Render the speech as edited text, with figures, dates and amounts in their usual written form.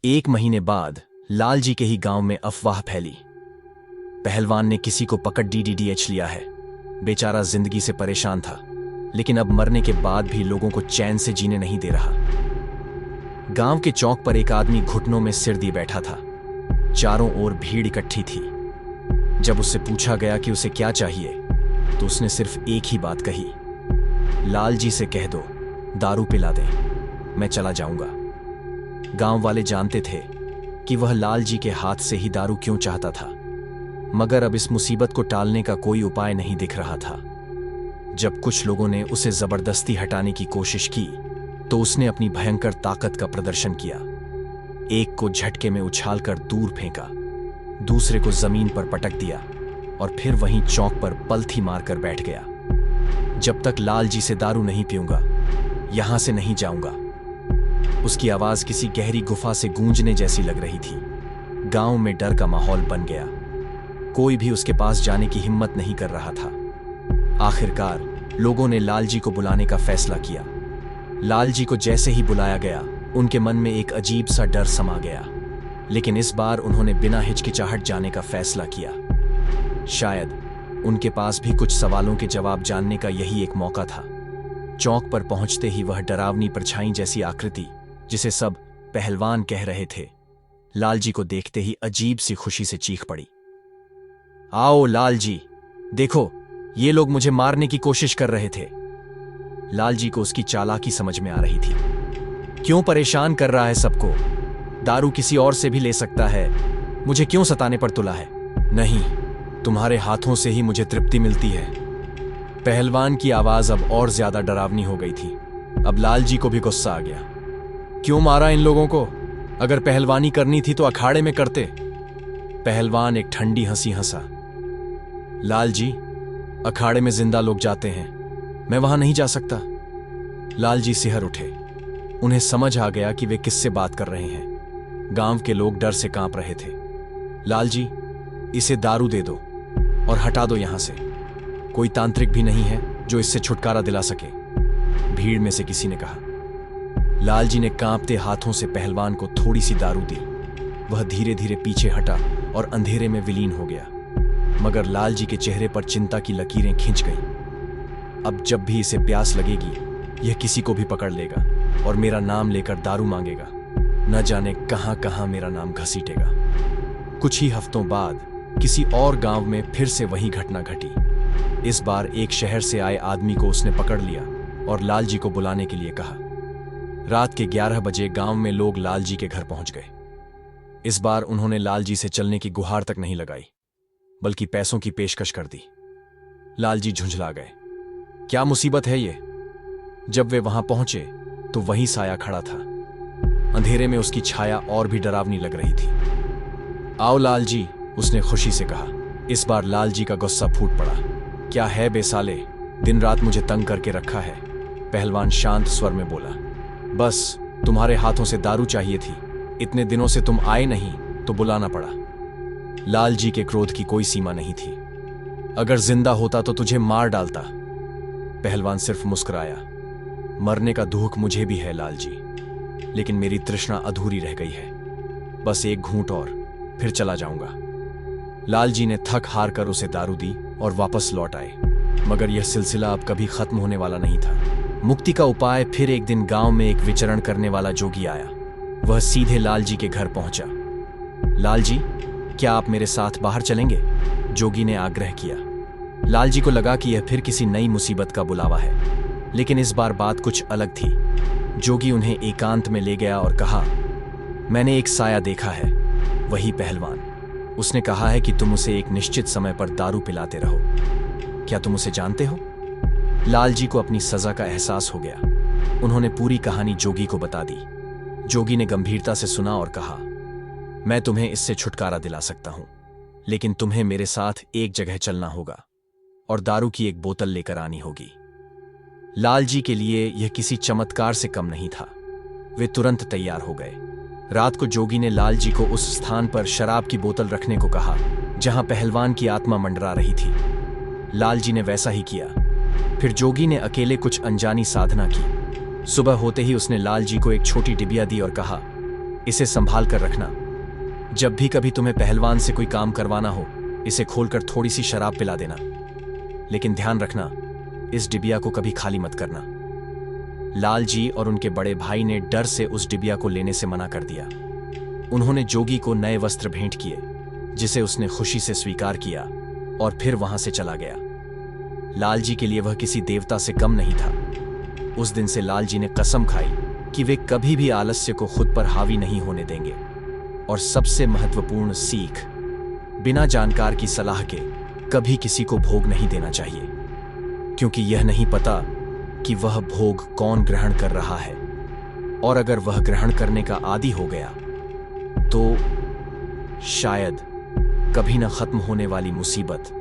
1 महीने बाद लालजी के ही गांव में अफवाह फैली। पहलवान ने किसी को पकड़ डीडीएच लिया है। बेचारा जिंदगी से परेशान था, लेकिन अब मरने के बाद भी लोगों को चैन से जीने नहीं दे रहा। गांव के चौक पर एक आदमी घुटनों में सिर दिए बैठा था। चारों ओर भीड़ इकट्ठी थी। जब उससे पूछा गया कि उसे क्या चाहिए, तो उसने सिर्फ एक ही बात कही, लालजी से कह दो दारू पिला दें, मैं चला जाऊंगा। गांव वाले जानते थे कि वह लालजी के हाथ से ही दारू क्यों चाहता था, मगर अब इस मुसीबत को टालने का कोई उपाय नहीं दिख रहा था। जब कुछ लोगों ने उसे जबरदस्ती हटाने की कोशिश की, तो उसने अपनी भयंकर ताकत का प्रदर्शन किया। एक को झटके में उछालकर दूर फेंका, दूसरे को जमीन पर पटक दिया और फिर वहीं चौक पर पलथी मारकर बैठ गया। जब तक लालजी से दारू नहीं पीऊंगा, यहां से नहीं जाऊंगा। उसकी आवाज किसी गहरी गुफा से गूंजने जैसी लग रही थी। गांव में डर का माहौल बन गया। कोई भी उसके पास जाने की हिम्मत नहीं कर रहा था। आखिरकार लोगों ने लालजी को बुलाने का फैसला किया। लालजी को जैसे ही बुलाया गया, उनके मन में एक अजीब सा डर समा गया, लेकिन इस बार उन्होंने बिना हिचकिचाहट जाने का फैसला किया। शायद उनके पास भी कुछ सवालों के जवाब जानने का यही एक मौका था। चौक पर पहुंचते ही वह डरावनी परछाई जैसी आकृति, जिसे सब पहलवान कह रहे थे, लालजी को देखते ही अजीब सी खुशी से चीख पड़ी। आओ लालजी, देखो ये लोग मुझे मारने की कोशिश कर रहे थे। लालजी को उसकी चालाकी समझ में आ रही थी। क्यों परेशान कर रहा है सबको? दारू किसी और से भी ले सकता है, मुझे क्यों सताने पर तुला है? नहीं, तुम्हारे हाथों से ही मुझे तृप्ति मिलती है। पहलवान की आवाज अब और ज्यादा डरावनी हो गई थी। अब लालजी को भी गुस्सा आ गया। क्यों मारा इन लोगों को? अगर पहलवानी करनी थी तो अखाड़े में करते। पहलवान एक ठंडी हंसी हंसा। लालजी, अखाड़े में जिंदा लोग जाते हैं, मैं वहां नहीं जा सकता। लालजी सिहर उठे। उन्हें समझ आ गया कि वे किससे बात कर रहे हैं। गांव के लोग डर से कांप रहे थे। लालजी, इसे दारू दे दो और हटा दो यहां से। कोई तांत्रिक भी नहीं है जो इससे छुटकारा दिला सके, भीड़ में से किसी ने कहा। लालजी ने कांपते हाथों से पहलवान को थोड़ी सी दारू दी। वह धीरे धीरे पीछे हटा और अंधेरे में विलीन हो गया, मगर लालजी के चेहरे पर चिंता की लकीरें खिंच गईं। अब जब भी इसे प्यास लगेगी, यह किसी को भी पकड़ लेगा और मेरा नाम लेकर दारू मांगेगा। न जाने कहां कहां मेरा नाम घसीटेगा। कुछ ही हफ्तों बाद किसी और गांव में फिर से वही घटना घटी। इस बार एक शहर से आए आदमी को उसने पकड़ लिया और लालजी को बुलाने के लिए कहा। रात के 11 बजे गांव में लोग लालजी के घर पहुंच गए। इस बार उन्होंने लालजी से चलने की गुहार तक नहीं लगाई, बल्कि पैसों की पेशकश कर दी। लालजी झुंझला गए। क्या मुसीबत है ये? जब वे वहां पहुंचे तो वही साया खड़ा था। अंधेरे में उसकी छाया और भी डरावनी लग रही थी। आओ लालजी, उसने खुशी से कहा। इस बार लालजी का गुस्सा फूट पड़ा। क्या है बेसाले, दिन रात मुझे तंग करके रखा है। पहलवान शांत स्वर में बोला। बस तुम्हारे हाथों से दारू चाहिए थी। इतने दिनों से तुम आए नहीं तो बुलाना पड़ा। लालजी के क्रोध की कोई सीमा नहीं थी। अगर जिंदा होता तो तुझे मार डालता। पहलवान सिर्फ मुस्कुराया। मरने का दुख मुझे भी है लालजी, लेकिन मेरी तृष्णा अधूरी रह गई है। बस एक घूंट और, फिर चला जाऊंगा। लालजी ने थक हार कर उसे दारू दी और वापस लौट आए, मगर यह सिलसिला अब कभी खत्म होने वाला नहीं था। मुक्ति का उपाय फिर एक दिन गांव में एक विचरण करने वाला जोगी आया। वह सीधे लालजी के घर पहुंचा। लालजी, क्या आप मेरे साथ बाहर चलेंगे? जोगी ने आग्रह किया। लालजी को लगा कि यह फिर किसी नई मुसीबत का बुलावा है, लेकिन इस बार बात कुछ अलग थी। जोगी उन्हें एकांत में ले गया और कहा, मैंने एक साया देखा है, वही पहलवान। उसने कहा है कि तुम उसे एक निश्चित समय पर दारू पिलाते रहो। क्या तुम उसे जानते हो? लालजी को अपनी सजा का एहसास हो गया। उन्होंने पूरी कहानी जोगी को बता दी। जोगी ने गंभीरता से सुना और कहा, मैं तुम्हें इससे छुटकारा दिला सकता हूं, लेकिन तुम्हें मेरे साथ एक जगह चलना होगा और दारू की एक बोतल लेकर आनी होगी। लालजी के लिए यह किसी चमत्कार से कम नहीं था। वे तुरंत तैयार हो गए। रात को जोगी ने लालजी को उस स्थान पर शराब की बोतल रखने को कहा जहां पहलवान की आत्मा मंडरा रही थी। लालजी ने वैसा ही किया। फिर जोगी ने अकेले कुछ अनजानी साधना की। सुबह होते ही उसने लालजी को एक छोटी डिबिया दी और कहा, इसे संभाल कर रखना। जब भी कभी तुम्हें पहलवान से कोई काम करवाना हो, इसे खोलकर थोड़ी सी शराब पिला देना। लेकिन ध्यान रखना, इस डिबिया को कभी खाली मत करना। लाल जी और उनके बड़े भाई ने डर से उस डिबिया को लेने से मना कर दिया। उन्होंने जोगी को नए वस्त्र भेंट किए, जिसे उसने खुशी से स्वीकार किया और फिर वहां से चला गया। लाल जी के लिए वह किसी देवता से कम नहीं था। उस दिन से लाल जी ने कसम खाई कि वे कभी भी आलस्य को खुद पर हावी नहीं होने देंगे। और सबसे महत्वपूर्ण सीख, बिना जानकार की सलाह के कभी किसी को भोग नहीं देना चाहिए, क्योंकि यह नहीं पता कि वह भोग कौन ग्रहण कर रहा है, और अगर वह ग्रहण करने का आदी हो गया तो शायद कभी न खत्म होने वाली मुसीबत